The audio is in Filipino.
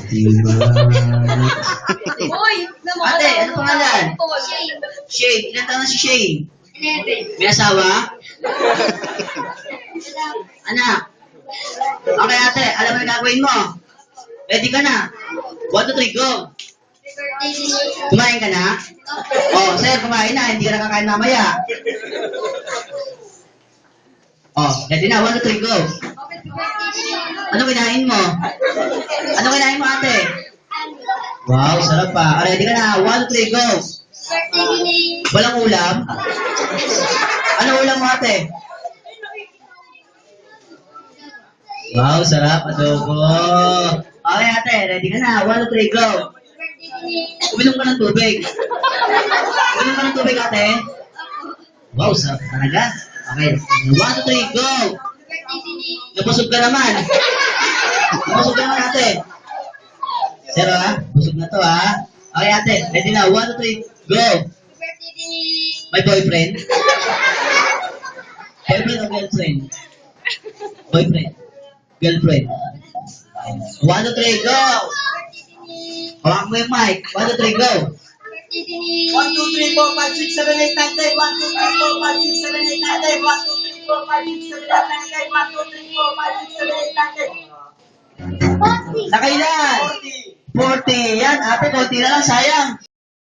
Diba? Uy! Ate, ano pangalan? Shane. Ilan taon na si Shane? 11. May asawa? Anak. Okay, ate. Alam mo na gagawin mo. Ready ka na? 1, 2, 3, go. Kumain ka na? Oh, sir, kumain na. Hindi ka na kakain mamaya. Oh, ready na. 1, 2, 3, go. Ano kinain mo? Ano kinain mo, ate? Wow, sarap pa. Ready ka na. 1, 2, 3, go. Walang ulam? Ano ulam mo, ate? Wow, sarap. Adobo. Okay, ate. Ready ka na. 1, 2, 3, go. Uminom ka ng tubig. Uminom ka ng tubig, ate. Wow, sarap talaga. Okay. 1, 2, 3, go. Nabusog ka naman. Nabusog ka naman, ate. Sir, ha? Busog na to, ha? Okay, ate. Ready na. 1, 2, 3, go. May boyfriend? Boyfriend o girlfriend? Boyfriend. Girlfriend. 1, 2, 3, go! Hawak mo yung mic. 1, 2, 3, go! 1, 2, 3, 4, 5, 6, 7, 8, 9, 10. 1, 2, 3, 4, 5, 6, 7, 8, 9, 10. 1, 2, 3, 4, 5, 6, 7, 8, 9, 10. 1, 2, 3, 4, 5, 6, 7, 8, 9, 10. Nakailan? 40. Yan, ate, konti na lang, sayang.